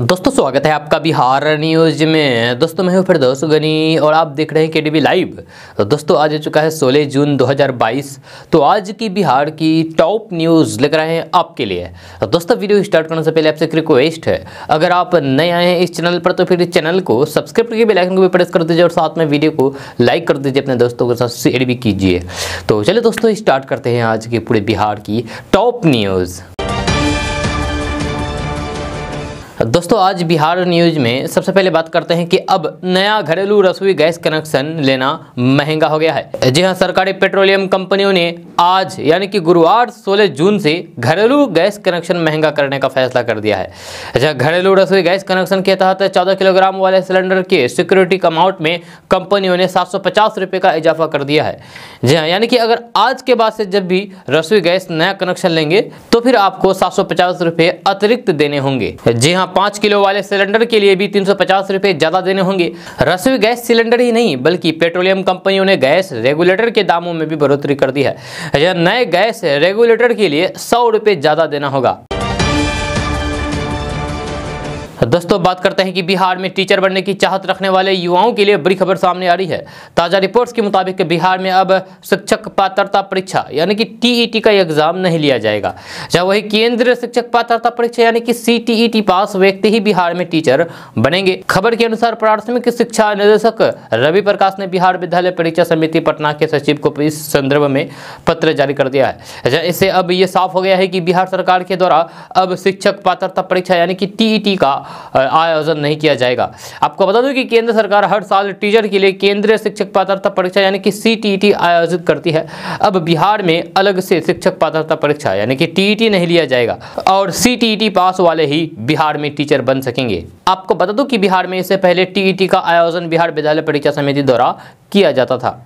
दोस्तों स्वागत है आपका बिहार न्यूज में। दोस्तों मैं हूं फिरदौस गनी और आप देख रहे हैं केडीवी लाइव। तो दोस्तों आज हो चुका है 16 जून 2022। तो आज की बिहार की टॉप न्यूज़ लेकर आए हैं आपके लिए। तो दोस्तों वीडियो स्टार्ट करने से पहले आपसे एक रिक्वेस्ट है, अगर आप नए आए हैं इस चैनल पर तो फिर इस चैनल को सब्सक्राइब करके बेल आइकन को भी प्रेस कर दीजिए और साथ में वीडियो को लाइक कर दीजिए, अपने दोस्तों के साथ शेयर भी कीजिए। तो चलिए दोस्तों स्टार्ट करते हैं आज की पूरे बिहार की टॉप न्यूज़। दोस्तों आज बिहार न्यूज में सबसे पहले बात करते हैं कि अब नया घरेलू रसोई गैस कनेक्शन लेना महंगा हो गया है। जी हां, सरकारी पेट्रोलियम कंपनियों ने आज यानी कि गुरुवार 16 जून से घरेलू गैस कनेक्शन महंगा करने का फैसला कर दिया है। घरेलू रसोई गैस कनेक्शन के तहत 14 किलोग्राम वाले सिलेंडर के सिक्योरिटी अमाउंट में कंपनियों ने 750 रुपये का इजाफा कर दिया है। जी हाँ, यानी कि अगर आज के बाद से जब भी रसोई गैस नया कनेक्शन लेंगे तो फिर आपको 750 रुपये अतिरिक्त देने होंगे। जी हाँ, 5 किलो वाले सिलेंडर के लिए भी 350 रुपये ज़्यादा देने होंगे। रसोई गैस सिलेंडर ही नहीं बल्कि पेट्रोलियम कंपनियों ने गैस रेगुलेटर के दामों में भी बढ़ोतरी कर दी है। नए गैस रेगुलेटर के लिए 100 रुपये ज़्यादा देना होगा। दोस्तों बात करते हैं कि बिहार में टीचर बनने की चाहत रखने वाले युवाओं के लिए बड़ी खबर सामने आ रही है। ताज़ा रिपोर्ट्स के मुताबिक बिहार में अब शिक्षक पात्रता परीक्षा यानी कि टीईटी का एग्जाम नहीं लिया जाएगा। जहाँ वही केंद्रीय शिक्षक पात्रता परीक्षा यानी कि सीटीईटी पास व्यक्ति ही बिहार में टीचर बनेंगे। खबर के अनुसार प्राथमिक शिक्षा निदेशक रवि प्रकाश ने बिहार विद्यालय परीक्षा समिति पटना के सचिव को इस संदर्भ में पत्र जारी कर दिया है। इससे अब ये साफ हो गया है कि बिहार सरकार के द्वारा अब शिक्षक पात्रता परीक्षा यानी कि टीईटी का आयोजन नहीं किया जाएगा। आपको बता दूं कि केंद्र सरकार हर साल टीचर के लिए केंद्रीय शिक्षक पात्रता परीक्षा यानी कि सीटीईटी आयोजित करती है। अब बिहार में अलग से शिक्षक पात्रता परीक्षा यानी कि टीईटी नहीं लिया जाएगा और सीटीईटी पास वाले ही बिहार में टीचर बन सकेंगे। आपको बता दूं कि बिहार में इससे पहले टीईटी का आयोजन बिहार विद्यालय परीक्षा समिति द्वारा किया जाता था।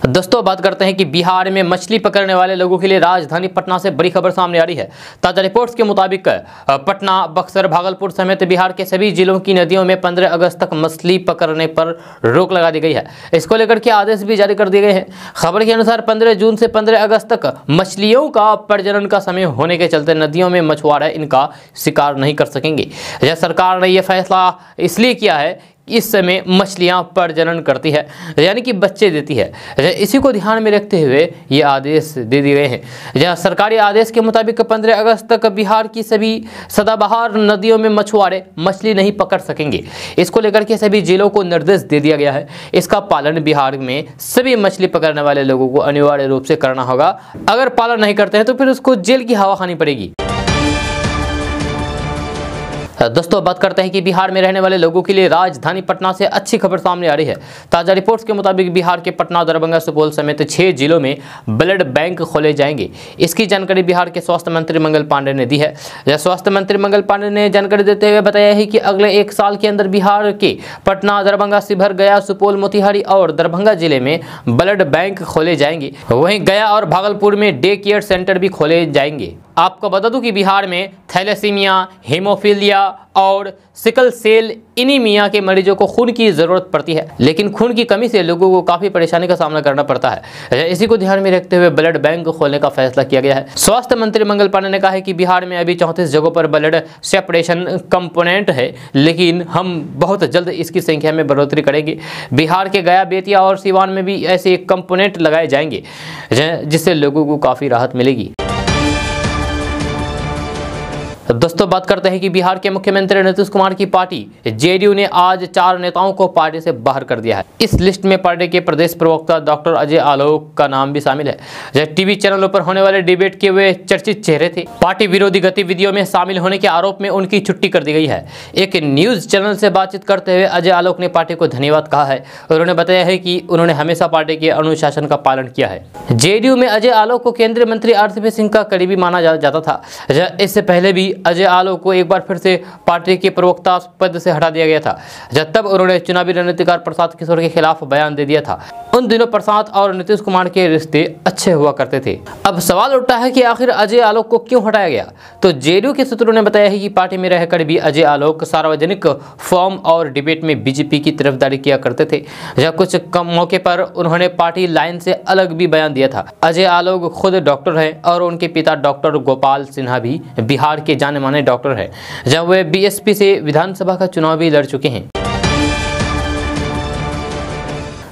दोस्तों बात करते हैं कि बिहार में मछली पकड़ने वाले लोगों के लिए राजधानी पटना से बड़ी खबर सामने आ रही है। ताजा रिपोर्ट्स के मुताबिक पटना, बक्सर, भागलपुर समेत बिहार के सभी जिलों की नदियों में 15 अगस्त तक मछली पकड़ने पर रोक लगा दी गई है। इसको लेकर के आदेश भी जारी कर दिए गए हैं। खबर के अनुसार 15 जून से 15 अगस्त तक मछलियों का प्रजनन का समय होने के चलते नदियों में मछुआरे इनका शिकार नहीं कर सकेंगे। सरकार ने यह फैसला इसलिए किया है, इस समय मछलियां प्रजनन करती है यानी कि बच्चे देती है। इसी को ध्यान में रखते हुए ये आदेश दे दिए गए हैं। जहाँ सरकारी आदेश के मुताबिक 15 अगस्त तक बिहार की सभी सदाबहार नदियों में मछुआरे मछली नहीं पकड़ सकेंगे। इसको लेकर के सभी जिलों को निर्देश दे दिया गया है। इसका पालन बिहार में सभी मछली पकड़ने वाले लोगों को अनिवार्य रूप से करना होगा। अगर पालन नहीं करते हैं तो फिर उसको जेल की हवा खानी पड़ेगी। दोस्तों बात करते हैं कि बिहार में रहने वाले लोगों के लिए राजधानी पटना से अच्छी खबर सामने आ रही है। ताजा रिपोर्ट्स के मुताबिक बिहार के पटना, दरभंगा, सुपौल समेत 6 जिलों में ब्लड बैंक खोले जाएंगे। इसकी जानकारी बिहार के स्वास्थ्य मंत्री मंगल पांडे ने दी है। स्वास्थ्य मंत्री मंगल पांडे ने जानकारी देते हुए बताया है कि अगले 1 साल के अंदर बिहार के पटना, दरभंगा, शिवहर, गया, सुपौल, मोतिहारी और दरभंगा जिले में ब्लड बैंक खोले जाएंगे। वहीं गया और भागलपुर में डे केयर सेंटर भी खोले जाएंगे। आपको बता दूं कि बिहार में थैलेसीमिया, हीमोफीलिया और सिकल सेल एनीमिया के मरीजों को खून की ज़रूरत पड़ती है, लेकिन खून की कमी से लोगों को काफ़ी परेशानी का सामना करना पड़ता है। इसी को ध्यान में रखते हुए ब्लड बैंक खोलने का फैसला किया गया है। स्वास्थ्य मंत्री मंगल पांडे ने कहा है कि बिहार में अभी 34 जगहों पर ब्लड सेपरेशन कंपोनेंट है, लेकिन हम बहुत जल्द इसकी संख्या में बढ़ोतरी करेंगे। बिहार के गया, बेतिया और सिवान में भी ऐसे कंपोनेंट लगाए जाएंगे जिससे लोगों को काफ़ी राहत मिलेगी। दोस्तों बात करते हैं कि बिहार के मुख्यमंत्री नीतीश कुमार की पार्टी जेडीयू ने आज 4 नेताओं को पार्टी से बाहर कर दिया है। इस लिस्ट में पार्टी के प्रदेश प्रवक्ता डॉक्टर अजय आलोक का नाम भी शामिल है। टीवी चैनलों पर होने वाले डिबेट के वे चर्चित चेहरे थे। पार्टी विरोधी गतिविधियों में शामिल होने के आरोप में उनकी छुट्टी कर दी गई है। एक न्यूज चैनल से बातचीत करते हुए अजय आलोक ने पार्टी को धन्यवाद कहा है। उन्होंने बताया है कि उन्होंने हमेशा पार्टी के अनुशासन का पालन किया है। जेडीयू में अजय आलोक को केंद्रीय मंत्री आरसीपी सिंह का करीबी माना जाता था। इससे पहले भी अजय आलोक को एक बार फिर से पार्टी के प्रवक्ता पद से हटा दिया गया था, जब तब उन्होंने चुनावी रणनीतिकार प्रसाद किशोर के खिलाफ बयान दे दिया था। उन दिनों प्रसाद और नीतीश कुमार के रिश्ते अच्छे हुआ करते थे। अब सवाल उठता है कि आखिर अजय आलोक को क्यों हटाया गया। तो जेडीयू के सूत्रों ने बताया है कि पार्टी में रहकर भी अजय आलोक सार्वजनिक फॉर्म और डिबेट में बीजेपी की तरफदारी किया करते थे। जहाँ कुछ कम मौके पर उन्होंने पार्टी लाइन से अलग भी बयान दिया था। अजय आलोक खुद डॉक्टर हैं और उनके पिता डॉक्टर गोपाल सिन्हा भी बिहार के जाने माने डॉक्टर हैं, जब वे बीएसपी से विधानसभा का चुनाव भी लड़ चुके हैं।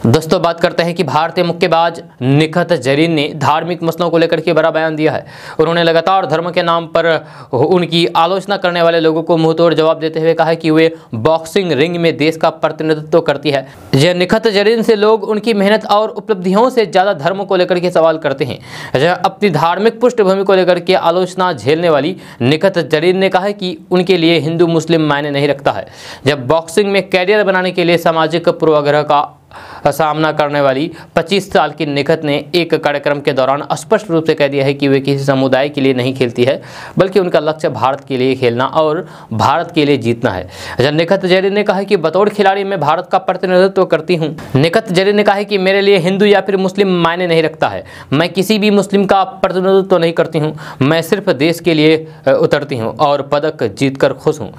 दोस्तों बात करते हैं कि भारतीय मुक्केबाज निखत जरीन ने धार्मिक मसलों को लेकर के बड़ा बयान दिया है। उन्होंने लगातार धर्म के नाम पर उनकी आलोचना करने वाले लोगों को मुंहतोड़ जवाब देते हुए कहा कि वे बॉक्सिंग रिंग में देश का प्रतिनिधित्व करती है। यह निखत जरीन से लोग उनकी मेहनत और उपलब्धियों से ज्यादा धर्म को लेकर के सवाल करते हैं। अपनी धार्मिक पृष्ठभूमि को लेकर के आलोचना झेलने वाली निखत जरीन ने कहा कि उनके लिए हिंदू मुस्लिम मायने नहीं रखता है। जब बॉक्सिंग में कैरियर बनाने के लिए सामाजिक पूर्वाग्रह का सामना करने वाली 25 साल की निखत ने एक कार्यक्रम के दौरान स्पष्ट रूप से कह दिया है कि वे किसी समुदाय के लिए नहीं खेलती है, बल्कि उनका लक्ष्य भारत के लिए खेलना और भारत के लिए जीतना है। निखत जरीन ने कहा कि बतौर खिलाड़ी मैं भारत का प्रतिनिधित्व करती हूं। निखत जरीन ने कहा कि मेरे लिए हिंदू या फिर मुस्लिम मायने नहीं रखता है। मैं किसी भी मुस्लिम का प्रतिनिधित्व नहीं करती हूँ। मैं सिर्फ देश के लिए उतरती हूँ और पदक जीतकर खुश हूँ।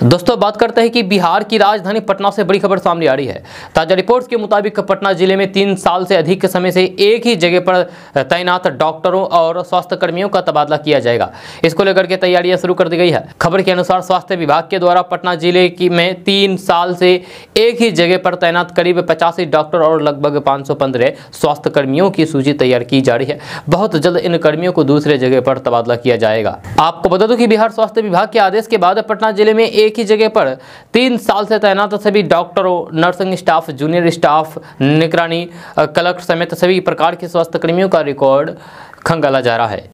दोस्तों बात करते हैं कि बिहार की राजधानी पटना से बड़ी खबर सामने आ रही है। ताजा रिपोर्ट्स के मुताबिक पटना जिले में 3 साल से अधिक समय से एक ही जगह पर तैनात डॉक्टरों और स्वास्थ्य कर्मियों का तबादला किया जाएगा। इसको लेकर के तैयारियां शुरू कर दी गई है। खबर के अनुसार स्वास्थ्य विभाग के द्वारा पटना जिले में 3 साल से एक ही जगह पर तैनात करीब 85 डॉक्टर और लगभग 515 स्वास्थ्य कर्मियों की सूची तैयार की जा रही है। बहुत जल्द इन कर्मियों को दूसरे जगह पर तबादला किया जाएगा। आपको बता दूं कि बिहार स्वास्थ्य विभाग के आदेश के बाद पटना जिले में एक ही जगह पर 3 साल से तैनात सभी डॉक्टरों, नर्सिंग स्टाफ, जूनियर स्टाफ, निगरानी क्लर्क समेत सभी प्रकार के स्वास्थ्य कर्मियों का रिकॉर्ड खंगाला जा रहा है।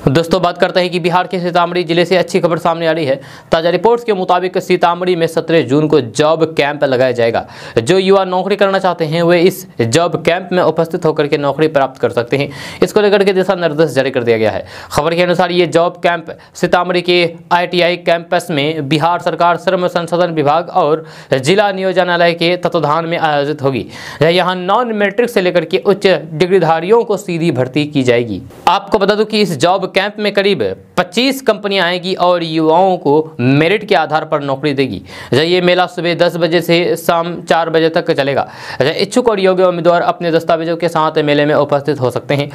दोस्तों बात करते हैं कि बिहार के सीतामढ़ी जिले से अच्छी खबर सामने आ रही है। ताजा रिपोर्ट्स के मुताबिक सीतामढ़ी में 17 जून को जॉब कैंप लगाया जाएगा। जो युवा नौकरी करना चाहते हैं वे इस जॉब कैंप में उपस्थित होकर के नौकरी प्राप्त कर सकते हैं। इसको लेकर के दिशा निर्देश जारी कर दिया गया है। खबर के अनुसार ये जॉब कैंप सीतामढ़ी के ITI कैंपस में बिहार सरकार श्रम संसाधन विभाग और जिला नियोजनालय के तत्वाधान में आयोजित होगी। यहाँ नॉन मैट्रिक से लेकर के उच्च डिग्रीधारियों को सीधी भर्ती की जाएगी। आपको बता दूं कि इस जॉब कैंप में करीब 25 कंपनियां आएगी और युवाओं को मेरिट के आधार पर नौकरी देगी। ये मेला सुबह 10 बजे से शाम 4 बजे तक चलेगा। इच्छुक और योग्य उम्मीदवार अपने दस्तावेजों के साथ मेले में उपस्थित हो सकते हैं।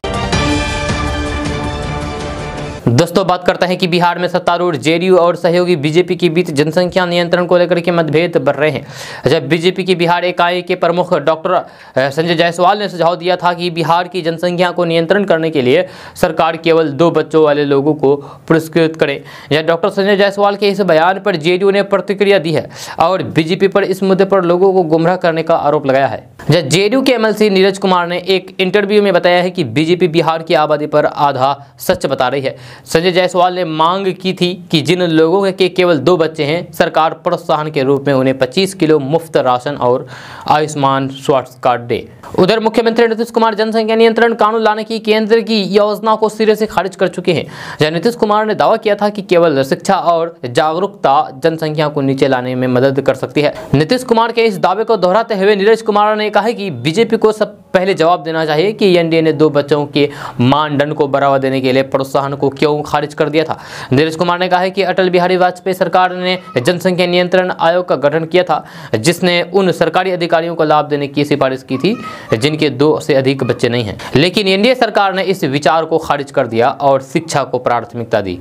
दोस्तों बात करते हैं कि बिहार में सत्तारूढ़ जेडीयू और सहयोगी बीजेपी के बीच जनसंख्या नियंत्रण को लेकर के मतभेद बढ़ रहे हैं। जब बीजेपी की बिहार इकाई के प्रमुख डॉक्टर संजय जायसवाल ने सुझाव दिया था कि बिहार की जनसंख्या को नियंत्रण करने के लिए सरकार केवल 2 बच्चों वाले लोगों को पुरस्कृत करे। डॉक्टर संजय जायसवाल के इस बयान पर जेडीयू ने प्रतिक्रिया दी है और बीजेपी पर इस मुद्दे पर लोगों को गुमराह करने का आरोप लगाया है। जेडीयू के MLC नीरज कुमार ने एक इंटरव्यू में बताया है कि बीजेपी बिहार की आबादी पर आधा सच बता रही है। संजय जायसवाल ने मांग की थी कि जिन लोगों के केवल 2 बच्चे हैं, सरकार प्रोत्साहन के रूप में उन्हें 25 किलो मुफ्त राशन और आयुष्मान स्वास्थ्य कार्ड दे। उधर मुख्यमंत्री नीतीश कुमार जनसंख्या नियंत्रण कानून लाने की केंद्र की योजना को सिरे से खारिज कर चुके हैं। नीतीश कुमार ने दावा किया था कि केवल शिक्षा और जागरूकता जनसंख्या को नीचे लाने में मदद कर सकती है। नीतीश कुमार के इस दावे को दोहराते हुए नीरज कुमार ने कहा कि बीजेपी को सब पहले जवाब देना चाहिए कि एनडीए ने 2 बच्चों के मानदंड को बढ़ावा देने के लिए प्रोत्साहन को क्यों खारिज कर दिया था। नीरज कुमार ने कहा है कि अटल बिहारी वाजपेयी सरकार ने जनसंख्या नियंत्रण आयोग का गठन किया था, जिसने उन सरकारी अधिकारियों को लाभ देने की सिफारिश की थी जिनके 2 से अधिक बच्चे नहीं हैं। लेकिन एनडीए सरकार ने इस विचार को खारिज कर दिया और शिक्षा को प्राथमिकता दी।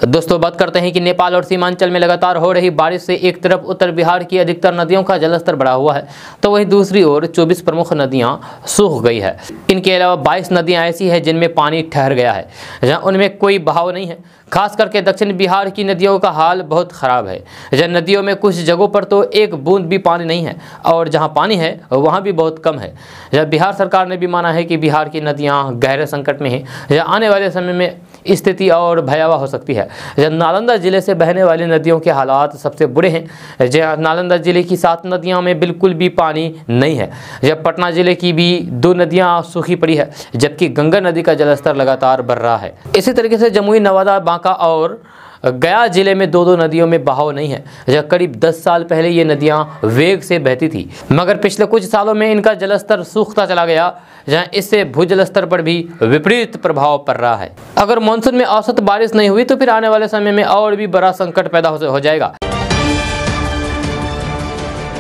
दोस्तों बात करते हैं कि नेपाल और सीमांचल में लगातार हो रही बारिश से एक तरफ उत्तर बिहार की अधिकतर नदियों का जलस्तर बढ़ा हुआ है, तो वहीं दूसरी ओर 24 प्रमुख नदियां सूख गई है। इनके अलावा 22 नदियां ऐसी हैं जिनमें पानी ठहर गया है, जहां उनमें कोई बहाव नहीं है। खास करके दक्षिण बिहार की नदियों का हाल बहुत खराब है। जहाँ नदियों में कुछ जगहों पर तो एक बूंद भी पानी नहीं है और जहाँ पानी है वहाँ भी बहुत कम है। जब बिहार सरकार ने भी माना है कि बिहार की नदियाँ गहरे संकट में हैं, जहाँ आने वाले समय में स्थिति और भयावह हो सकती है। जब नालंदा जिले से बहने वाली नदियों के हालात सबसे बुरे हैं। जहाँ नालंदा जिले की 7 नदियों में बिल्कुल भी पानी नहीं है। जब पटना जिले की भी 2 नदियाँ सूखी पड़ी है, जबकि गंगा नदी का जलस्तर लगातार बढ़ रहा है। इसी तरीके से जमुई, नवादा, बांका और गया जिले में 2-2 नदियों में बहाव नहीं है। जहाँ करीब 10 साल पहले ये नदियां वेग से बहती थी, मगर पिछले कुछ सालों में इनका जलस्तर सूखता चला गया, जहाँ इससे भूजल स्तर पर भी विपरीत प्रभाव पड़ रहा है। अगर मानसून में औसत बारिश नहीं हुई तो फिर आने वाले समय में और भी बड़ा संकट पैदा हो जाएगा।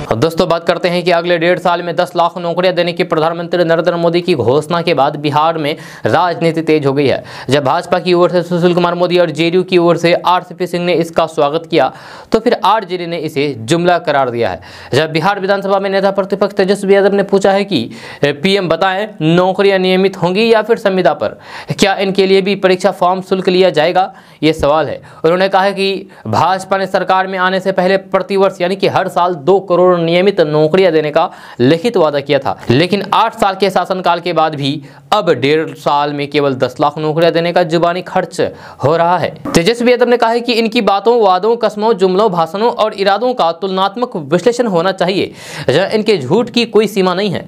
अब दोस्तों बात करते हैं कि अगले 1.5 साल में 10 लाख नौकरियां देने की प्रधानमंत्री नरेंद्र मोदी की घोषणा के बाद बिहार में राजनीति तेज हो गई है। जब भाजपा की ओर से सुशील कुमार मोदी और जेडीयू की ओर से आरसीपी सिंह ने इसका स्वागत किया तो फिर आरजेडी ने इसे जुमला करार दिया है। जब बिहार विधानसभा में नेता प्रतिपक्ष तेजस्वी यादव ने पूछा है कि पीएम बताएं नौकरियां नियमित होंगी या फिर संविदा पर, क्या इनके लिए भी परीक्षा फॉर्म शुल्क लिया जाएगा, ये सवाल है। उन्होंने कहा है कि भाजपा ने सरकार में आने से पहले प्रतिवर्ष यानी कि हर साल 2 करोड़ नियमित नौकरियां देने का लिखित वादा किया था, लेकिन 8 साल के शासनकाल के बाद भी अब 1.5 साल में केवल 10 लाख नौकरियां देने का जुबानी खर्च हो रहा है। तेजस्वी यादव ने कहा है कि इनकी बातों, वादों, कस्मों, जुमलों, भाषणों और इरादों का तुलनात्मक विश्लेषण होना चाहिए। इनके झूठ की कोई सीमा नहीं है।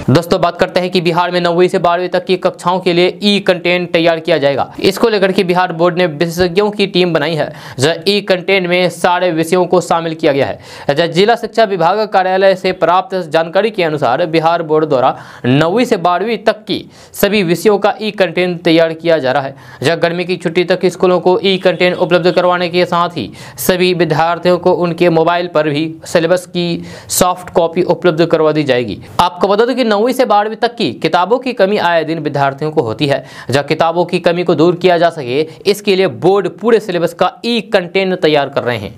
दोस्तों बात करते हैं कि बिहार में 9वीं से 12वीं तक की कक्षाओं के लिए ई कंटेंट तैयार किया जाएगा। इसको लेकर के बिहार बोर्ड ने विशेषज्ञों की टीम बनाई है। ई कंटेंट में सारे विषयों को शामिल किया गया है। जिला शिक्षा विभाग कार्यालय से प्राप्त जानकारी के अनुसार बिहार बोर्ड द्वारा 9वीं से 12वीं तक की सभी विषयों का ई कंटेंट तैयार किया जा रहा है। गर्मी की छुट्टी तक स्कूलों को ई कंटेंट उपलब्ध करवाने के साथ ही सभी विद्यार्थियों को उनके मोबाइल पर भी सिलेबस की सॉफ्ट कॉपी उपलब्ध करवा दी जाएगी। आपको बता दें कि 9वीं से 12वीं तक की किताबों की कमी आए दिन विद्यार्थियों को होती है। जब किताबों की कमी को दूर किया जा सके, इसके लिए बोर्ड पूरे सिलेबस का ई कंटेंट तैयार कर रहे हैं।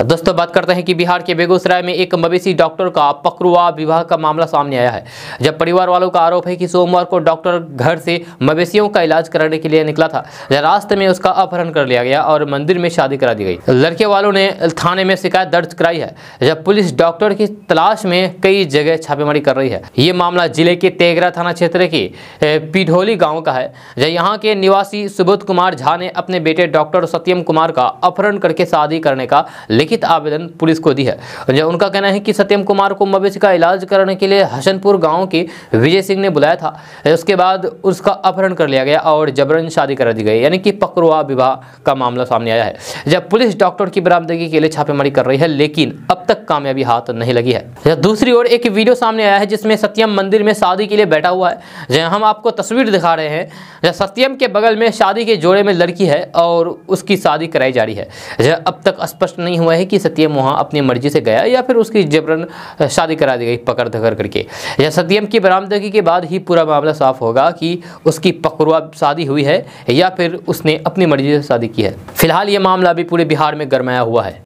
दोस्तों बात करते हैं कि बिहार के बेगूसराय में एक मवेशी डॉक्टर का पकड़वा विवाह का मामला सामने आया है। जब परिवार वालों का आरोप है कि सोमवार को डॉक्टर घर से मवेशियों का इलाज कराने के लिए निकला था। रास्ते में उसका अपहरण कर लिया गया और मंदिर में शादी करा दी गई। लड़के वालों ने थाने में शिकायत दर्ज कराई है। जब पुलिस डॉक्टर की तलाश में कई जगह छापेमारी कर रही है। ये मामला जिले के तेघरा थाना क्षेत्र के पिढोली गाँव का है। यहाँ के निवासी सुबोध कुमार झा ने अपने बेटे डॉक्टर सत्यम कुमार का अपहरण करके शादी करने का लिखित आवेदन पुलिस को दी है। उनका कहना है कि सत्यम कुमार को मवेशी का इलाज करने के लिए हसनपुर गांव के विजय सिंह ने बुलाया था। उसके बाद उसका अपहरण कर लिया गया और जबरन शादी करा दी गई, यानी कि पकड़वा विवाह का मामला सामने आया है। जब पुलिस डॉक्टर की बरामदगी के लिए छापेमारी कर रही है, लेकिन अब तक कामयाबी हाथ नहीं लगी है। दूसरी ओर एक वीडियो सामने आया है जिसमें सत्यम मंदिर में शादी के लिए बैठा हुआ है। हम आपको तस्वीर दिखा रहे हैं। सत्यम के बगल में शादी के जोड़े में लड़की है और उसकी शादी कराई जा रही है। अब तक स्पष्ट नहीं हुआ है कि सत्यम वहां अपनी मर्जी से गया या फिर उसकी जबरन शादी करा दी गई पकड़ धकर करके। यह सत्यम की बरामदगी के बाद ही पूरा मामला साफ होगा कि उसकी पकड़वा शादी हुई है या फिर उसने अपनी मर्जी से शादी की है। फिलहाल यह मामला अभी पूरे बिहार में गरमाया हुआ है।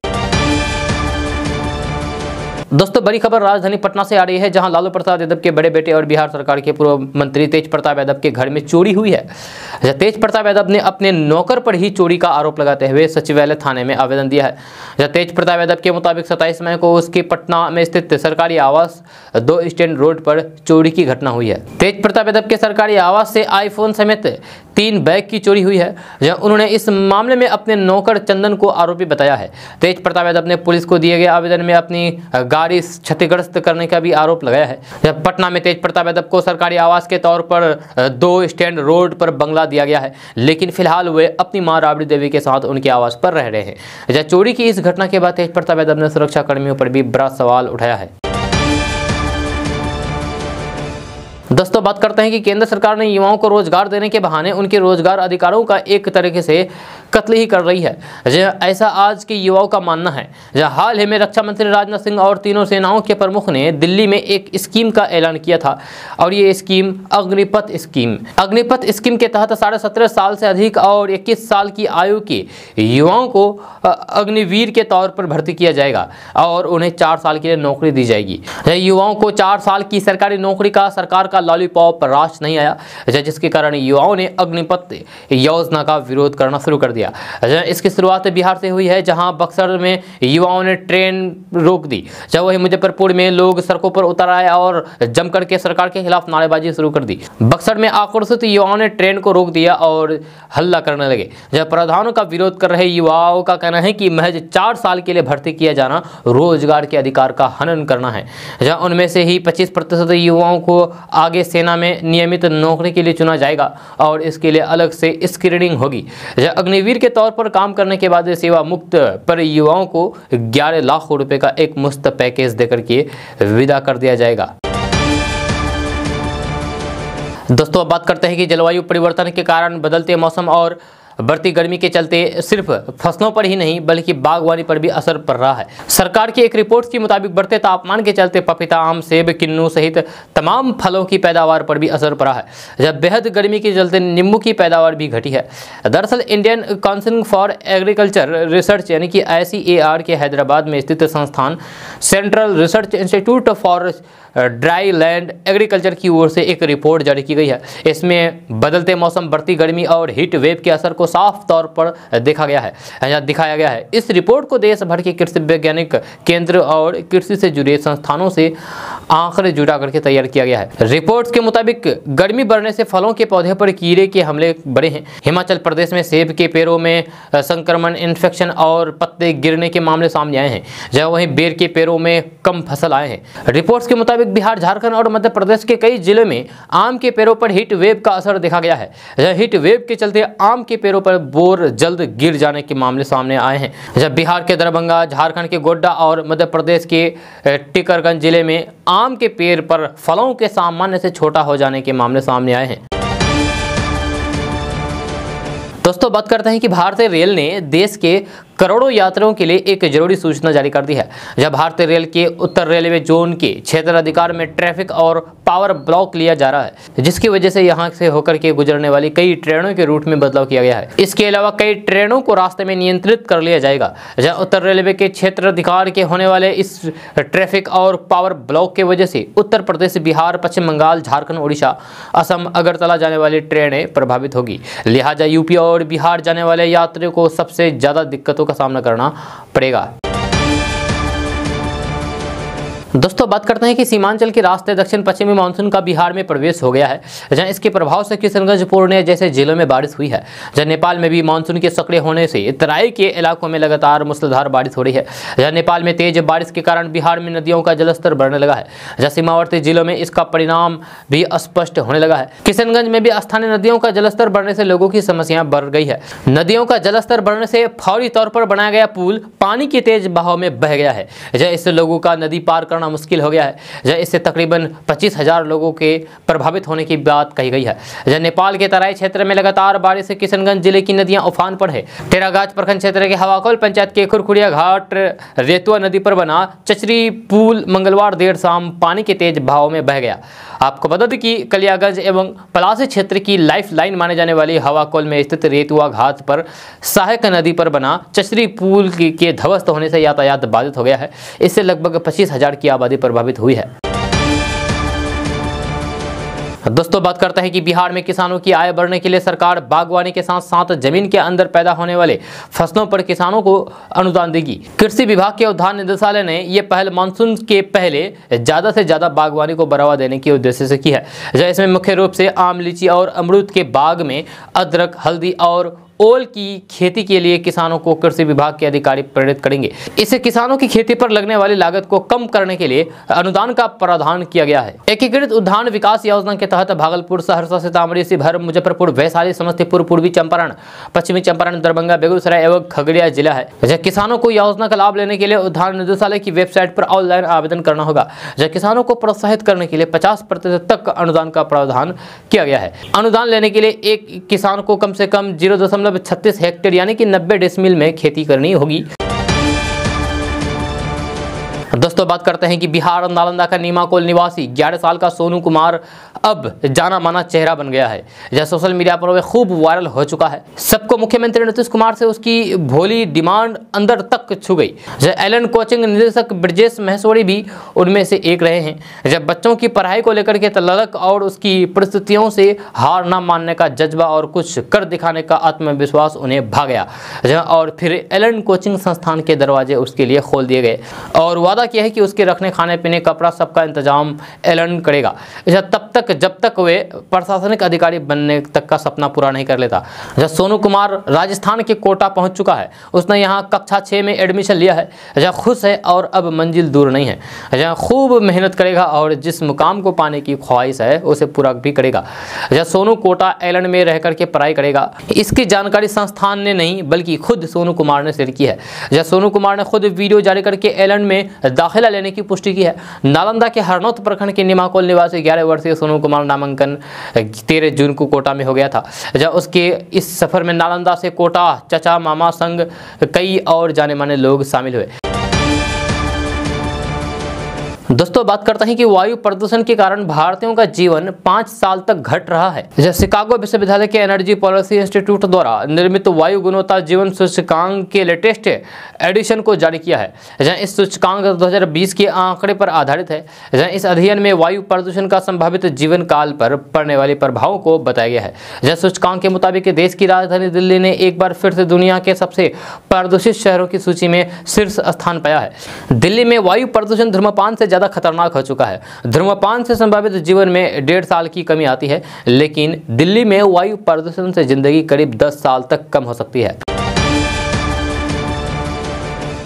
दोस्तों बड़ी खबर राजधानी पटना से आ रही है, जहां लालू प्रसाद यादव के बड़े बेटे और बिहार सरकार के पूर्व मंत्री तेज प्रताप यादव के घर में चोरी हुई है। तेज प्रताप यादव ने अपने नौकर पर ही चोरी का आरोप लगाते हुए सचिवालय थाने में आवेदन दिया है। तेज प्रताप यादव के मुताबिक 27 मई को उसके पटना में स्थित सरकारी आवास 2 स्टैंड रोड पर चोरी की घटना हुई है। तेज प्रताप यादव के सरकारी आवास से आईफोन समेत 3 बैग की चोरी हुई है। उन्होंने इस मामले में अपने नौकर चंदन को आरोपी बताया है। तेज प्रताप यादव ने पुलिस को दिए गए आवेदन में अपनी गाड़ी क्षतिग्रस्त करने का भी आरोप लगाया है। पटना में तेज प्रताप यादव को सरकारी आवास के तौर पर 2 स्टैंड रोड पर बंगला दिया गया है, लेकिन फिलहाल वे अपनी मां राबड़ी देवी के साथ उनके आवास पर रह रहे हैं। चोरी की इस घटना के बाद तेज प्रताप यादव ने सुरक्षा कर्मियों पर भी बड़ा सवाल उठाया है। दोस्तों बात करते हैं कि केंद्र सरकार ने युवाओं को रोजगार देने के बहाने उनके रोजगार अधिकारों का एक तरीके से कत्ल ही कर रही है। ऐसा आज के युवाओं का मानना है। हाल ही में रक्षा मंत्री राजनाथ सिंह और तीनों सेनाओं के प्रमुख ने दिल्ली में एक स्कीम का ऐलान किया था और ये स्कीम अग्निपथ स्कीम के तहत 17.5 साल से अधिक और 21 साल की आयु के युवाओं को अग्निवीर के तौर पर भर्ती किया जाएगा और उन्हें 4 साल के लिए नौकरी दी जाएगी। युवाओं को 4 साल की सरकारी नौकरी का सरकार का लॉलीपॉप रास नहीं आया, जिसके कारण युवाओं ने अग्निपथ योजना का विरोध करना शुरू कर दिया। इसकी शुरुआत बिहार से हुई है, जहां बक्सर में युवाओं ने ट्रेन रोक दी। जब वही मुजफ्फरपुर में लोग सड़कों पर उतर आए और जमकर के सरकार के खिलाफ नारेबाजी शुरू कर दी। बक्सर में आक्रोशित युवाओं ने ट्रेन को रोक दिया और हल्ला करने लगे। जब प्रावधानों का विरोध कर रहे युवाओं का कहना है कि महज 4 साल के लिए भर्ती किया जाना रोजगार के अधिकार का हनन करना है। जहां उनमें से ही 25% युवाओं को आगे सेना में नियमित नौकरी के लिए चुना जाएगा और इसके लिए अलग से स्क्रीनिंग होगी। अग्निवीर के तौर पर काम करने के बाद सेवा मुक्त पर युवाओं को 11 लाख रुपए का एक मुफ्त पैकेज देकर के विदा कर दिया जाएगा। दोस्तों अब बात करते हैं कि जलवायु परिवर्तन के कारण बदलते मौसम और बढ़ती गर्मी के चलते सिर्फ फसलों पर ही नहीं बल्कि बागवानी पर भी असर पड़ रहा है। सरकार की एक रिपोर्ट के मुताबिक बढ़ते तापमान के चलते पपीता, आम, सेब, किन्नू सहित तमाम फलों की पैदावार पर भी असर पड़ा है, जब बेहद गर्मी के चलते नींबू की पैदावार भी घटी है। दरअसल Indian council for agriculture research यानी कि ICAR के हैदराबाद में स्थित संस्थान central research institute for dry land agriculture की ओर से एक रिपोर्ट जारी की गई है। इसमें बदलते मौसम, बढ़ती गर्मी और हीट वेव के असर को साफ तौर पर दिखाया गया है। इस रिपोर्ट को देश भर के कृषि वैज्ञानिक केंद्र और कृषि से जुड़े संस्थानों से आंकड़े जुटा करके तैयार किया गया है। रिपोर्ट के मुताबिक गर्मी बढ़ने से फलों के पौधे पर कीड़े के हमले बढ़े हैं। हिमाचल प्रदेश में सेब के पेड़ों में संक्रमण, इन्फेक्शन और पत्ते गिरने के मामले सामने आए हैं, जहाँ वहीं बेर के पेड़ों में कम फसल आए हैं। रिपोर्ट्स के मुताबिक बिहार, झारखंड और मध्य प्रदेश के कई जिलों में आम के पेड़ों पर हीट वेव का असर देखा गया है। हीट वेव के चलते आम के पेड़ों पर बोर जल्द गिर जाने के मामले सामने आए हैं। जब बिहार के दरभंगा, झारखंड के गोड्डा और मध्य प्रदेश के टिकरगंज जिले में आम के पेड़ पर फलों के सामान्य से छोटा हो जाने के मामले सामने आए हैं। दोस्तों बात करते हैं कि भारतीय रेल ने देश के करोड़ों यात्रियों के लिए एक जरूरी सूचना जारी कर दी है। जब भारतीय रेल के उत्तर रेलवे जोन के क्षेत्राधिकार में ट्रैफिक और पावर ब्लॉक लिया जा रहा है, जिसकी वजह से यहां से होकर के गुजरने वाली कई ट्रेनों के रूट में बदलाव किया गया है। इसके अलावा कई ट्रेनों को रास्ते में नियंत्रित कर लिया जाएगा। जहां उत्तर रेलवे के क्षेत्राधिकार के होने वाले इस ट्रैफिक और पावर ब्लॉक की वजह से उत्तर प्रदेश, बिहार, पश्चिम बंगाल, झारखंड, उड़ीसा, असम, अगरतला जाने वाली ट्रेनें प्रभावित होगी। लिहाजा यूपी और बिहार जाने वाले यात्रियों को सबसे ज्यादा दिक्कतों का सामना करना पड़ेगा। दोस्तों बात करते हैं कि सीमांचल के रास्ते दक्षिण पश्चिमी मानसून का बिहार में प्रवेश हो गया है, जहां इसके प्रभाव से किशनगंज, पूर्णिया जैसे जिलों में बारिश हुई है। जहां नेपाल में भी मानसून के सक्रिय होने से तराई के इलाकों में लगातार मूसलाधार बारिश हो रही है। जहां नेपाल में तेज बारिश के कारण बिहार में नदियों का जलस्तर बढ़ने लगा है। जहां सीमावर्ती जिलों में इसका परिणाम भी स्पष्ट होने लगा है। किशनगंज में भी स्थानीय नदियों का जलस्तर बढ़ने से लोगों की समस्याएं बढ़ गई है। नदियों का जलस्तर बढ़ने से फौरी तौर पर बनाया गया पुल पानी के तेज बहाव में बह गया है। जहां इससे लोगों का नदी पार करना मुश्किल हो गया है। जहां इससे तकरीबन 25,000 लोगों के प्रभावित होने की बात कही गई है। जहां नेपाल के तराई क्षेत्र में लगातार बारिश से किशनगंज जिले की नदियां उफान पर है। टेरागाछ प्रखंड क्षेत्र के हवाकोल पंचायत के खुरखुरिया घाट रेतुआ नदी पर बना चचरी पुल मंगलवार देर शाम पानी के तेज बहाव में बह गया। आपको बता दें कि कलियागंज एवं पलासी क्षेत्र की लाइफ लाइन माने जाने वाली हवाकोल में स्थित रेतुआ घाट पर सहायक नदी पर बना चचरी पुल के ध्वस्त होने से यातायात बाधित हो गया है। इससे लगभग 25,000 की आबादी प्रभावित हुई है। दोस्तों बात करते हैं कि बिहार में किसानों की आय बढ़ने के लिए सरकार बागवानी के साथ साथ जमीन के अंदर पैदा होने वाले फसलों पर किसानों को अनुदान देगी। कृषि विभाग के उद्यान निदेशालय ने यह पहल मानसून के पहले ज्यादा से ज्यादा बागवानी को बढ़ावा देने के उद्देश्य से की है। इसमें मुख्य रूप से आम, लीची और अमरूद के बाग में अदरक, हल्दी और ओल की खेती के लिए किसानों को कृषि विभाग के अधिकारी प्रेरित करेंगे। इससे किसानों की खेती पर लगने वाली लागत को कम करने के लिए अनुदान का प्रावधान किया गया है। एकीकृत उद्यान विकास योजना के तहत भागलपुर, सहरसा, सीतामढ़ी, शिवहर, मुजफ्फरपुर, वैशाली, समस्तीपुर, पूर्वी चंपारण, पश्चिमी चंपारण, दरभंगा, बेगूसराय एवं खगड़िया जिला है। किसानों को योजना का लाभ लेने के लिए उद्यान निदेशालय की वेबसाइट पर ऑनलाइन आवेदन करना होगा। किसानों को प्रोत्साहित करने के लिए 50% तक अनुदान का प्रावधान किया गया है। अनुदान लेने के लिए एक किसान को कम से कम 0.36 हेक्टेयर यानी कि 90 डेसिमिल में खेती करनी होगी। दोस्तों बात करते हैं कि बिहार नालंदा का नीमाकोल निवासी 11 साल का सोनू कुमार अब जाना माना चेहरा बन गया है। यह सोशल मीडिया पर वे खूब वायरल हो चुका है। सबको मुख्यमंत्री नीतीश कुमार से उसकी भोली डिमांड अंदर तक छू गई। एलन कोचिंग निदेशक ब्रजेश महेश्वरी भी उनमें से एक रहे हैं। जब बच्चों की पढ़ाई को लेकर के तल्लक और उसकी परिस्थितियों से हार न मानने का जज्बा और कुछ कर दिखाने का आत्मविश्वास उन्हें भा गया और फिर एलन कोचिंग संस्थान के दरवाजे उसके लिए खोल दिए गए और वादा किया है कि उसके रखने, खाने पीने, कपड़ा सबका इंतजाम एलन करेगा तब तक जब तक वे प्रशासनिक अधिकारी बनने तक का सपना पूरा नहीं कर लेता। सोनू कुमार राजस्थान के कोटा पहुंच चुका है। उसने यहां कक्षा 6 में एडमिशन लिया है। खुश है और अब मंजिल दूर नहीं है। खूब मेहनत करेगा और जिस मुकाम को पाने की ख्वाहिश है उसे पूरा भी करेगा। सोनू कोटा एलन में रह करके पढ़ाई करेगा। इसकी जानकारी संस्थान ने नहीं बल्कि खुद सोनू कुमार ने शेयर की है। सोनू कुमार ने खुद वीडियो जारी करके एलन में दाखिला लेने की पुष्टि की है। नालंदा के हरनौत प्रखंड के नीमाकोल निवासी 11 वर्षीय सोनू कुमार नामांकन 13 जून को कोटा में हो गया। गया था। जब उसके इस सफर में नालंदा से कोटा, चचा, मामा संग कई और जाने माने लोग शामिल हुए। दोस्तों बात करते हैं कि वायु प्रदूषण के कारण भारतीयों का जीवन 5 साल तक घट रहा है। जैसे शिकागो विश्वविद्यालय के एनर्जी पॉलिसी इंस्टीट्यूट द्वारा निर्मित वायु गुणवत्ता जीवन सूचकांक के लेटेस्ट एडिशन को जारी किया है, जहां इस सूचकांक 2020 के आंकड़े पर आधारित है। जहां इस अध्ययन में वायु प्रदूषण का संभावित जीवन काल पर पड़ने वाले प्रभावों को बताया गया है। जहां सूचकांक के मुताबिक देश की राजधानी दिल्ली ने एक बार फिर से दुनिया के सबसे प्रदूषित शहरों की सूची में शीर्ष स्थान पाया है। दिल्ली में वायु प्रदूषण धूम्रपान से ज्यादा खतरनाक हो चुका है। धूम्रपान से संभावित जीवन में 1.5 साल की कमी आती है, लेकिन दिल्ली में वायु प्रदूषण से जिंदगी करीब 10 साल तक कम हो सकती है।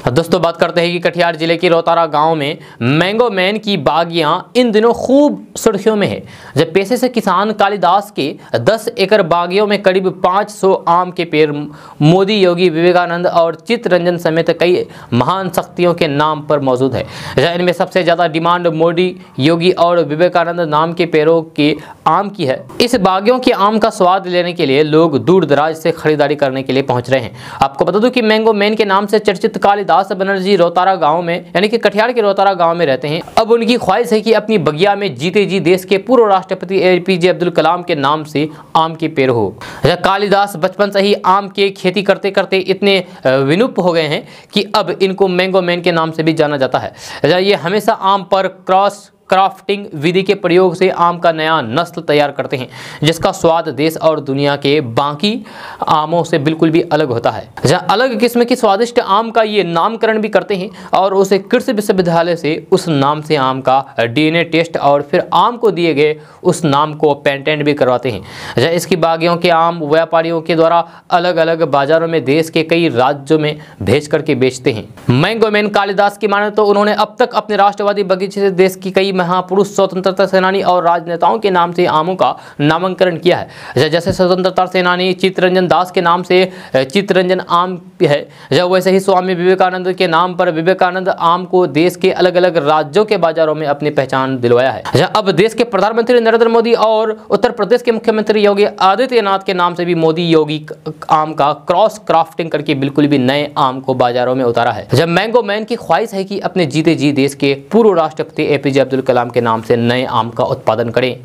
दोस्तों बात करते हैं कि कटिहार जिले के रोतारा गांव में मैंगो मैन की बागियां इन दिनों खूब सुर्खियों में है। जब पेशे से किसान कालिदास के 10 एकड़ बागियों में करीब 500 आम के पेड़ मोदी, योगी, विवेकानंद और चित्तरंजन समेत कई महान शक्तियों के नाम पर मौजूद है। इनमें सबसे ज्यादा डिमांड मोदी, योगी और विवेकानंद नाम के पेड़ों के आम की है। इस बागियों के आम का स्वाद लेने के लिए लोग दूर दराज से खरीदारी करने के लिए पहुंच रहे हैं। आपको बता दूं कि मैंगो मैन के नाम से चर्चित कालिदास बनर्जी रोतारा गांव में यानी कि कटिहार के रोतारा गांव में रहते हैं। अब उनकी ख्वाहिश है कि अपनी बगिया में जीते जी देश के पूर्व राष्ट्रपति APJ अब्दुल कलाम के नाम से आम के पेड़ हो। कालिदास बचपन से ही आम की खेती करते करते इतने विनुप हो गए हैं कि अब इनको मैंगो मैन के नाम से भी जाना जाता है। ये हमेशा आम पर क्रॉस क्राफ्टिंग विधि के प्रयोग से आम का नया नस्ल तैयार करते हैं, जिसका स्वाद देश और दुनिया के बाकी आमों से बिल्कुल भी अलग होता है। जहां अलग किस्म की स्वादिष्ट आम का ये नामकरण भी करते हैं और उसे कृषि विश्वविद्यालय से उस नाम से आम का DNA टेस्ट और फिर आम को दिए गए उस नाम को पेटेंट भी करवाते हैं। जहां इसकी बागियों के आम व्यापारियों के द्वारा अलग अलग बाजारों में देश के कई राज्यों में भेज करके बेचते हैं। मैंगो मैन कालिदास की माने तो उन्होंने अब तक अपने राष्ट्रवादी बगीचे से देश की कई महापुरुष, स्वतंत्रता सेनानी और राजनेताओं के नाम से आमों का नामांकन किया है। जैसे स्वतंत्रता सेनानी चित्तरंजन दास के नाम से चित्तरंजन आम है, वैसे ही स्वामी विवेकानंद के नाम पर विवेकानंद आम को देश के अलग अलग राज्यों के बाजारों में अपनी पहचान दिलवाया है। अब देश के प्रधानमंत्री नरेंद्र मोदी और उत्तर प्रदेश के मुख्यमंत्री योगी आदित्यनाथ के नाम से भी मोदी योगी आम का क्रॉस क्राफ्टिंग करके बिल्कुल भी नए आम को बाजारों में उतारा है। जब मैंगो मैन की ख्वाहिश है कि अपने जीते जी देश के पूर्व राष्ट्रपति APJ अब्दुल कलाम के नाम से नए आम का उत्पादन करें।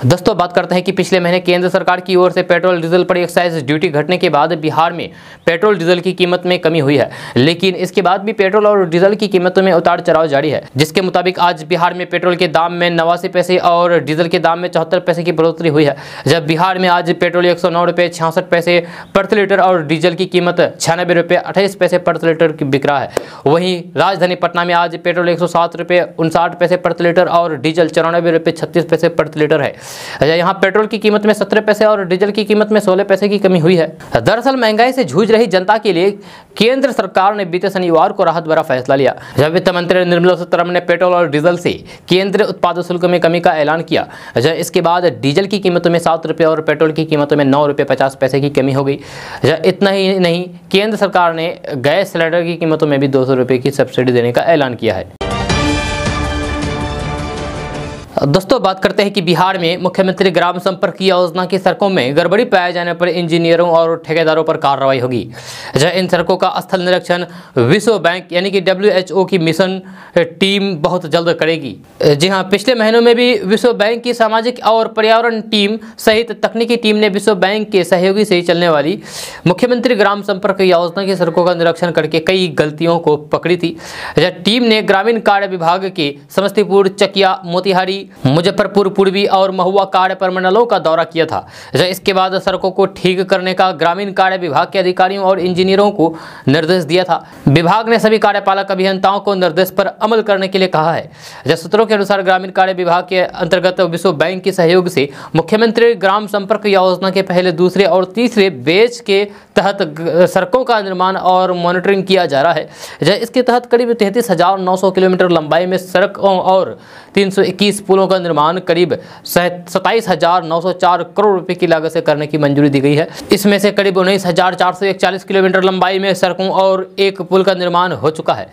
दोस्तों बात करते हैं कि पिछले महीने केंद्र सरकार की ओर से पेट्रोल डीजल पर एक्साइज ड्यूटी घटने के बाद बिहार में पेट्रोल डीजल की कीमत में कमी हुई है, लेकिन इसके बाद भी पेट्रोल और डीजल की कीमतों में उतार चढ़ाव जारी है, जिसके मुताबिक आज बिहार में पेट्रोल के दाम में 89 पैसे और डीजल के दाम में 74 पैसे की बढ़ोतरी हुई है। जब बिहार में आज पेट्रोल 109 रुपये 66 पैसे प्रति लीटर और डीजल की कीमत 96 रुपये 28 पैसे प्रति लीटर बिक रहा है। वहीं राजधानी पटना में आज पेट्रोल 107 रुपये 59 पैसे प्रति लीटर और डीजल 94 रुपये 36 पैसे प्रति लीटर है। यहाँ पेट्रोल की कीमत में 17 पैसे और डीजल की कीमत में 16 पैसे की कमी हुई है। दरअसल महंगाई से जूझ रही जनता के लिए केंद्र सरकार ने बीते शनिवार को राहत भरा फैसला लिया। जब वित्त मंत्री निर्मला सीतारमण ने पेट्रोल और डीजल से केंद्रीय उत्पाद शुल्क में कमी का ऐलान किया। इसके बाद डीजल की कीमतों में 7 रुपये और पेट्रोल की कीमतों में 9 रुपये 50 पैसे की कमी हो गई। इतना ही नहीं, केंद्र सरकार ने गैस सिलेंडर की कीमतों में भी 200 रुपये की सब्सिडी देने का ऐलान किया है। दोस्तों बात करते हैं कि बिहार में मुख्यमंत्री ग्राम संपर्क योजना की सड़कों में गड़बड़ी पाए जाने पर इंजीनियरों और ठेकेदारों पर कार्रवाई होगी। इन सड़कों का स्थल निरीक्षण विश्व बैंक यानी कि WHO की मिशन टीम बहुत जल्द करेगी। जी हाँ, पिछले महीनों में भी विश्व बैंक की सामाजिक और पर्यावरण टीम सहित तकनीकी टीम ने विश्व बैंक के सहयोगी से चलने वाली मुख्यमंत्री ग्राम संपर्क योजना की सड़कों का निरीक्षण करके कई गलतियों को पकड़ी थी। टीम ने ग्रामीण कार्य विभाग के समस्तीपुर, चकिया, मोतिहारी, मुजफ्फरपुर पूर्वी और महुआ कार्य प्रमंडलों का दौरा किया था। इसके बाद सड़कों को ठीक करने का ग्रामीण कार्य विभाग के अधिकारियों और इंजीनियरों को निर्देश दिया था। विभाग ने सभी कार्यपालक अभियंताओं को निर्देश पर अमल करने के लिए कहा है। सूत्रों के अनुसार ग्रामीण कार्य विभाग के अंतर्गत विश्व बैंक के सहयोग से मुख्यमंत्री ग्राम संपर्क योजना के पहले, दूसरे और तीसरे बेच के तहत सड़कों का निर्माण और मॉनिटरिंग किया जा रहा है। इसके तहत करीब 33,900 किलोमीटर लंबाई में सड़कों और 321 पुलों का निर्माण करीब 27,904 करोड़ रुपए की लागत से करने की मंजूरी दी गई है। इसमें से करीब 19,441 किलोमीटर लंबाई में सड़कों और एक पुल का निर्माण हो चुका है।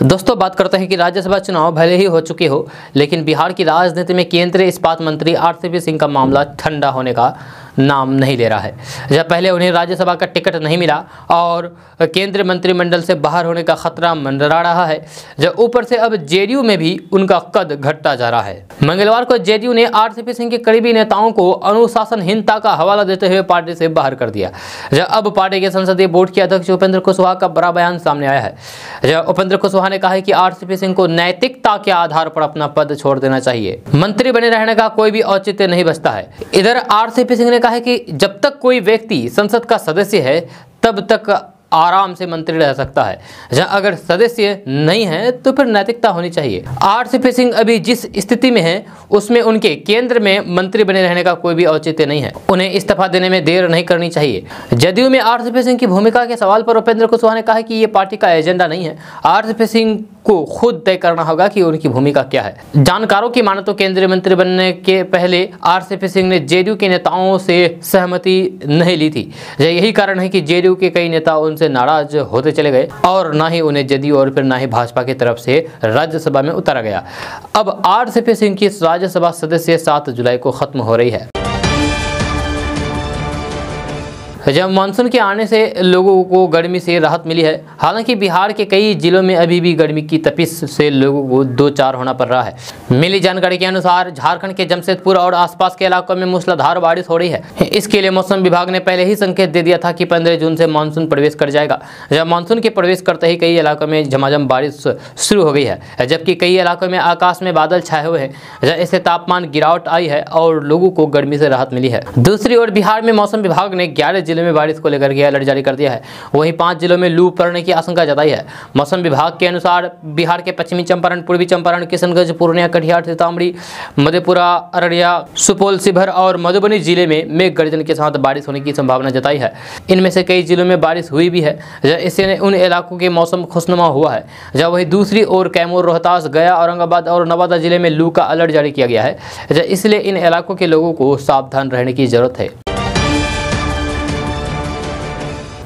दोस्तों बात करते हैं कि राज्यसभा चुनाव भले ही हो चुके हो, लेकिन बिहार की राजनीति में केंद्रीय इस्पात मंत्री आरसीपी सिंह का मामला ठंडा होने का नाम नहीं ले रहा है। जब पहले उन्हें राज्यसभा का टिकट नहीं मिला और केंद्रीय मंत्रिमंडल से बाहर होने का खतरा मंडरा रहा है, जब ऊपर से अब जेडीयू में भी उनका कद घटता जा रहा है। मंगलवार को जेडीयू ने आरसीपी सिंह के करीबी नेताओं को अनुशासनहीनता का हवाला देते हुए पार्टी से बाहर कर दिया। जब अब पार्टी के संसदीय बोर्ड के अध्यक्ष उपेंद्र कुशवाहा का बड़ा बयान सामने आया है। जब उपेंद्र कुशवाहा ने कहा है कि आरसीपी सिंह को नैतिकता के आधार पर अपना पद छोड़ देना चाहिए, मंत्री बने रहने का कोई भी औचित्य नहीं बचता है। इधर आरसीपी सिंह ने कहा है कि जब तक कोई व्यक्ति संसद का सदस्य है तब तक आराम से मंत्री रह सकता है, जहां अगर सदस्य नहीं है तो फिर नैतिकता होनी चाहिए। आरसीपी सिंह अभी जिस स्थिति में है उसमें उनके केंद्र में मंत्री बने रहने का कोई भी औचित्य नहीं है। उन्हें इस्तीफा देने में देर नहीं करनी चाहिए। जदयू में आरसीपी सिंह की भूमिका के सवाल पर उपेंद्र कुशवाहा ने कहा कि ये पार्टी का एजेंडा नहीं है, आरसीपी सिंह को खुद तय करना होगा कि उनकी भूमिका क्या है। जानकारों की माने तो केंद्रीय मंत्री बनने के पहले आरसीपी सिंह ने जेडीयू के नेताओं से सहमति नहीं ली थी। यही कारण है कि जेडीयू के कई नेता उनसे नाराज होते चले गए और ना ही उन्हें जदयू और फिर ना ही भाजपा की तरफ से राज्यसभा में उतारा गया। अब आरसीपी सिंह की राज्यसभा सदस्य 7 जुलाई को खत्म हो रही है। जब मानसून के आने से लोगों को गर्मी से राहत मिली है, हालांकि बिहार के कई जिलों में अभी भी गर्मी की तपिश से लोगों को दो चार होना पड़ रहा है। मिली जानकारी के अनुसार झारखंड के जमशेदपुर और आसपास के इलाकों में मूसलाधार बारिश हो रही है। इसके लिए मौसम विभाग ने पहले ही संकेत दे दिया था कि 15 जून से मानसून प्रवेश कर जाएगा। जब मानसून के प्रवेश करते ही कई इलाकों में झमाझम बारिश शुरू हो गई है, जबकि कई इलाकों में आकाश में बादल छाए हुए हैं। इससे तापमान गिरावट आई है और लोगों को गर्मी से राहत मिली है। दूसरी ओर बिहार में मौसम विभाग ने 11 जिलों में बारिश को लेकर के अलर्ट जारी कर दिया है। वहीं 5 जिलों में लू पड़ने की आशंका जताई है। मौसम विभाग के अनुसार बिहार के पश्चिमी चंपारण, पूर्वी चंपारण, किशनगंज, पूर्णिया, कटिहार, सीतामढ़ी, मधेपुरा, अररिया, सुपौल, शिवहर और मधुबनी जिले में मेघ गर्जन के साथ बारिश होने की संभावना जताई है। इनमें से कई जिलों में बारिश हुई भी है, इससे उन इलाकों के मौसम खुशनुमा हुआ है। जब वहीं दूसरी ओर कैमूर, रोहतास, गया, औरंगाबाद और नवादा जिले में लू का अलर्ट जारी किया गया है। इसलिए इन इलाकों के लोगों को सावधान रहने की जरूरत है।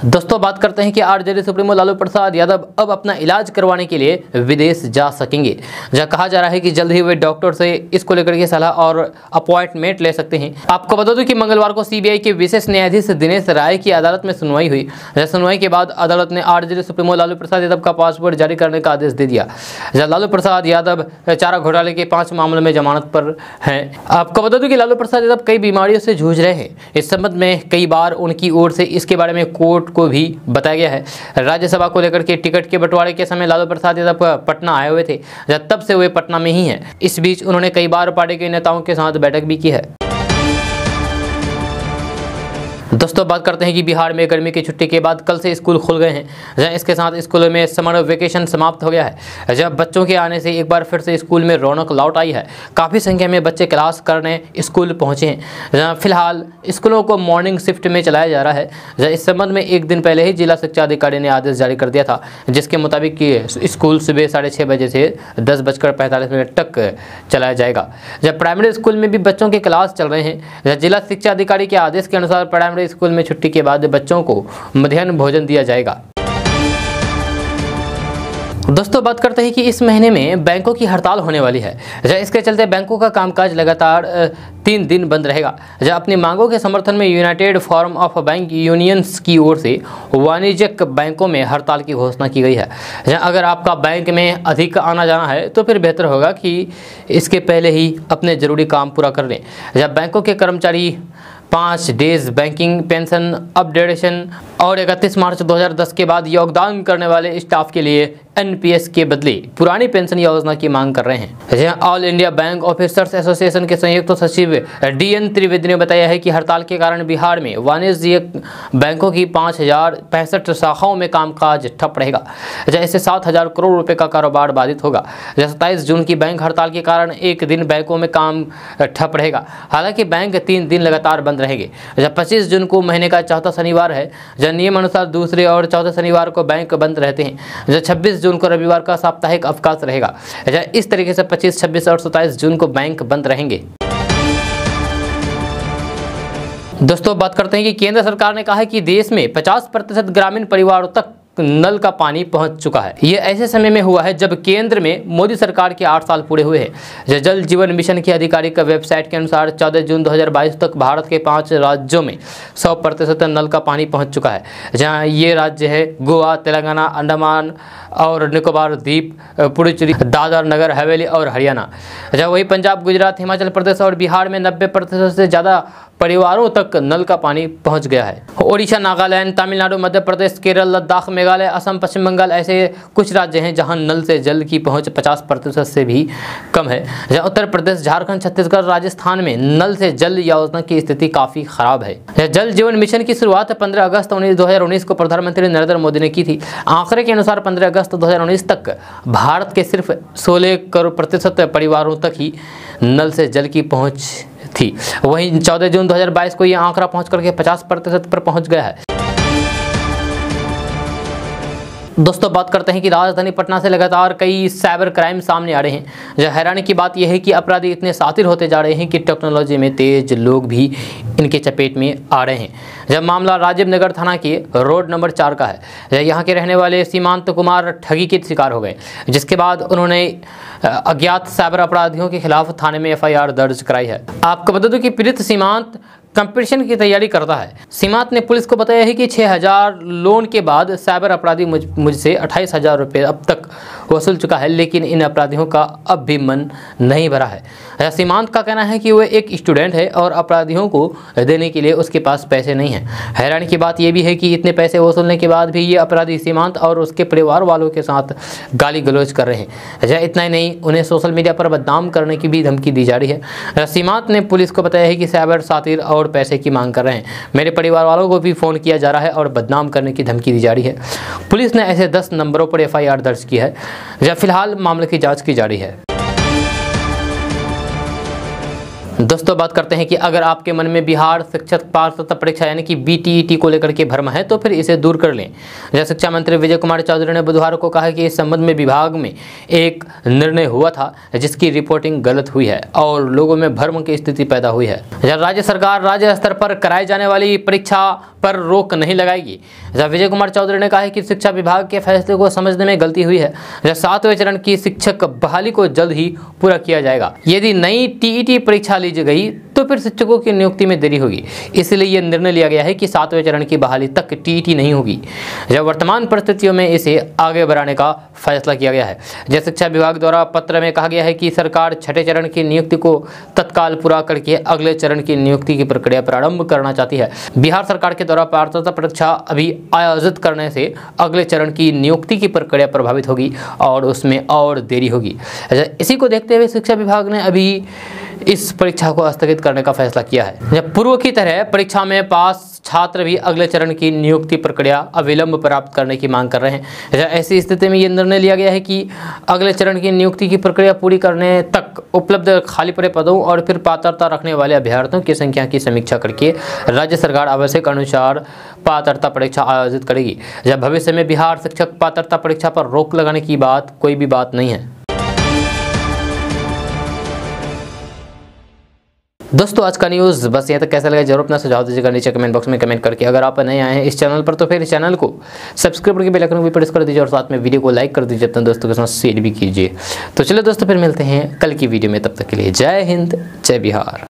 दोस्तों बात करते हैं कि आरजेडी सुप्रीमो लालू प्रसाद यादव अब अपना इलाज करवाने के लिए विदेश जा सकेंगे। जहां कहा जा रहा है कि जल्द ही वे डॉक्टर से इसको लेकर के सलाह और अपॉइंटमेंट ले सकते हैं। आपको बता दूं कि मंगलवार को सीबीआई के विशेष न्यायाधीश दिनेश राय की अदालत में सुनवाई हुई। सुनवाई के बाद अदालत ने आरजेडी सुप्रीमो लालू प्रसाद यादव का पासपोर्ट जारी करने का आदेश दे दिया। लालू प्रसाद यादव चारा घोटाले के 5 मामलों में जमानत पर हैं। आपको बता दूं कि लालू प्रसाद यादव कई बीमारियों से जूझ रहे हैं। इस संबंध में कई बार उनकी ओर से इसके बारे में कोर्ट को भी बताया गया है। राज्यसभा को लेकर के टिकट के बंटवारे के समय लालू प्रसाद यादव पटना आए हुए थे, तब से वे पटना में ही हैं। इस बीच उन्होंने कई बार पार्टी के नेताओं के साथ बैठक भी की है। दोस्तों बात करते हैं कि बिहार में गर्मी की छुट्टी के बाद कल से स्कूल खुल गए हैं। इसके साथ स्कूलों में समर वेकेशन समाप्त हो गया है। जब बच्चों के आने से एक बार फिर से स्कूल में रौनक लौट आई है। काफ़ी संख्या में बच्चे क्लास करने स्कूल पहुंचे हैं। फिलहाल स्कूलों को मॉर्निंग शिफ्ट में चलाया जा रहा है। इस संबंध में एक दिन पहले ही जिला शिक्षा अधिकारी ने आदेश जारी कर दिया था, जिसके मुताबिक कि स्कूल सुबह 6:30 बजे से 10:45 तक चलाया जाएगा। जब प्राइमरी स्कूल में भी बच्चों के क्लास चल रहे हैं। जिला शिक्षा अधिकारी के आदेश के अनुसार प्राइमरी स्कूल में छुट्टी के बाद बच्चों को मध्याह्न भोजन दिया जाएगा। दोस्तों बात करते हैं कि इस महीने में बैंकों की हड़ताल होने वाली है। इसके चलते बैंकों का कामकाज लगातार 3 दिन बंद रहेगा। अपनी मांगों के समर्थन में United forum of bank unions की ओर से वाणिज्यिक बैंकों में हड़ताल की घोषणा की गई है। अगर आपका बैंक में अधिक आना जाना है तो फिर बेहतर होगा कि इसके पहले ही अपने जरूरी काम पूरा कर लें। बैंकों के कर्मचारी 5 डेज बैंकिंग पेंशन अपडेशन और 31 मार्च 2010 के बाद योगदान करने वाले स्टाफ के लिए एनपीएस के बदले पुरानी पेंशन योजना की मांग कर रहे हैं। All India bank officers association के संयुक्त सचिव डीएन त्रिवेदी ने बताया है कि हड़ताल के कारण बिहार में वाणिज्यिक बैंकों की 5065 शाखाओं में कामकाज ठप रहेगा। इससे 7000 करोड़ रुपए का कारोबार बाधित होगा। 27 जून की बैंक हड़ताल के कारण एक दिन बैंकों में काम ठप रहेगा। हालांकि बैंक 3 दिन लगातार बंद रहेंगे। 25 जून को महीने का चौथा शनिवार है। नियम अनुसार दूसरे और चौथे शनिवार को बैंक बंद रहते हैं। 26 जून को रविवार का साप्ताहिक अवकाश रहेगा। इस तरीके से 25, 26 और 27 जून को बैंक बंद रहेंगे। दोस्तों बात करते हैं कि केंद्र सरकार ने कहा है कि देश में 50% ग्रामीण परिवारों तक नल का पानी पहुंच चुका है। ये ऐसे समय में हुआ है जब केंद्र में मोदी सरकार के 8 साल पूरे हुए हैं। जल जीवन मिशन की आधिकारिक वेबसाइट के अनुसार 14 जून 2022 तक भारत के 5 राज्यों में 100% नल का पानी पहुंच चुका है। जहां ये राज्य है गोवा, तेलंगाना, अंडमान और निकोबार द्वीप, पुडुचेरी, दादर नगर हवेली और हरियाणा। जहाँ वही पंजाब, गुजरात, हिमाचल प्रदेश और बिहार में 90% से ज़्यादा परिवारों तक नल का पानी पहुंच गया है। ओडिशा, नागालैंड, तमिलनाडु, मध्य प्रदेश, केरल, लद्दाख, मेघालय, असम, पश्चिम बंगाल ऐसे कुछ राज्य हैं जहां नल से जल की पहुंच 50% से भी कम है। जहां उत्तर प्रदेश, झारखंड, छत्तीसगढ़, राजस्थान में नल से जल योजना की स्थिति काफ़ी खराब है। जल जीवन मिशन की शुरुआत 15 अगस्त 2019 को प्रधानमंत्री नरेंद्र मोदी ने की थी। आंकड़े के अनुसार 15 अगस्त 2019 तक भारत के सिर्फ 16% परिवारों तक ही नल से जल की पहुंच थी। वहीं 14 जून 2022 को यह आंकड़ा पहुंच करके 50% पर पहुंच गया है। दोस्तों बात करते हैं कि राजधानी पटना से लगातार कई साइबर क्राइम सामने आ रहे हैं। जो हैरानी की बात यह है कि अपराधी इतने शातिर होते जा रहे हैं कि टेक्नोलॉजी में तेज लोग भी इनके चपेट में आ रहे हैं। जब मामला राजीव नगर थाना के रोड नंबर 4 का है। यहाँ के रहने वाले सीमांत कुमार ठगी के शिकार हो गए, जिसके बाद उन्होंने अज्ञात साइबर अपराधियों के खिलाफ थाने में FIR दर्ज कराई है। आपको बता दूं कि पीड़ित सीमांत कंपटीशन की तैयारी करता है। सीमांत ने पुलिस को बताया है कि 6000 लोन के बाद साइबर अपराधी मुझसे 28,000 रुपये अब तक वसूल चुका है, लेकिन इन अपराधियों का अब भी मन नहीं भरा है। सीमांत का कहना है कि वह एक स्टूडेंट है और अपराधियों को देने के लिए उसके पास पैसे नहीं हैं। हैरानी की बात यह भी है कि इतने पैसे वसूलने के बाद भी ये अपराधी सीमांत और उसके परिवार वालों के साथ गाली गलौज कर रहे हैं। इतना ही नहीं, उन्हें सोशल मीडिया पर बदनाम करने की भी धमकी दी जा रही है। सीमांत ने पुलिस को बताया है कि साइबर शातिर और पैसे की मांग कर रहे हैं। मेरे परिवार वालों को भी फ़ोन किया जा रहा है और बदनाम करने की धमकी दी जा रही है। पुलिस ने ऐसे 10 नंबरों पर FIR दर्ज की है। जब फिलहाल मामले की जांच की जा रही है। दोस्तों बात करते हैं कि अगर आपके मन में बिहार शिक्षक पात्रता परीक्षा यानी कि BTET को लेकर के भ्रम है तो फिर इसे दूर कर लें। जैसे शिक्षा मंत्री विजय कुमार चौधरी ने बुधवार को कहा कि इस संबंध में विभाग में एक निर्णय हुआ था जिसकी रिपोर्टिंग गलत हुई है और लोगों में भ्रम की स्थिति पैदा हुई है। राज्य सरकार राज्य स्तर पर कराई जाने वाली परीक्षा पर रोक नहीं लगाएगी। विजय कुमार चौधरी ने कहा है कि शिक्षा विभाग के फैसले को समझने में गलती हुई है। 7वें चरण की शिक्षक बहाली को जल्द ही पूरा किया जाएगा। यदि नई TET परीक्षा ली गई तो फिर शिक्षकों की नियुक्ति में देरी होगी। इसलिए यह निर्णय लिया गया है कि 7वें चरण की बहाली तक TET नहीं होगी। जब वर्तमान परिस्थितियों में इसे आगे बढ़ाने का फैसला किया गया है। जैसे शिक्षा विभाग द्वारा पत्र में कहा गया है कि सरकार 6ठे चरण की नियुक्ति को तत्काल पूरा करके अगले चरण की नियुक्ति की प्रक्रिया प्रारंभ करना चाहती है। बिहार सरकार के द्वारा पात्रता परीक्षा अभी आयोजित करने से अगले चरण की नियुक्ति की प्रक्रिया प्रभावित होगी और उसमें और देरी होगी। इसी को देखते हुए शिक्षा विभाग ने अभी इस परीक्षा को स्थगित करने का फैसला किया है। पूर्व की तरह परीक्षा में पास छात्र भी अगले चरण की नियुक्ति प्रक्रिया अविलंब प्राप्त करने की मांग कर रहे हैं। ऐसी स्थिति में यह निर्णय लिया गया है कि अगले चरण की नियुक्ति की प्रक्रिया पूरी करने तक उपलब्ध खाली पड़े पदों और फिर पात्रता रखने वाले अभ्यर्थियों की संख्या की समीक्षा करके राज्य सरकार आवश्यक अनुसार पात्रता परीक्षा आयोजित करेगी। जब भविष्य में बिहार शिक्षक पात्रता परीक्षा पर रोक लगाने की कोई भी बात नहीं है। दोस्तों आज का न्यूज़ बस यहाँ तक। कैसा लगा जरूर अपना सुझाव दीजिएगा नीचे कमेंट बॉक्स में कमेंट करके। अगर आप नए आए हैं इस चैनल पर तो फिर इस चैनल को सब्सक्राइब करके बेल आइकन को भी प्रेस कर दीजिए और साथ में वीडियो को लाइक कर दीजिए, अपने दोस्तों के साथ शेयर भी कीजिए। तो चलिए दोस्तों फिर मिलते हैं कल की वीडियो में, तब तक के लिए जय हिंद जय बिहार।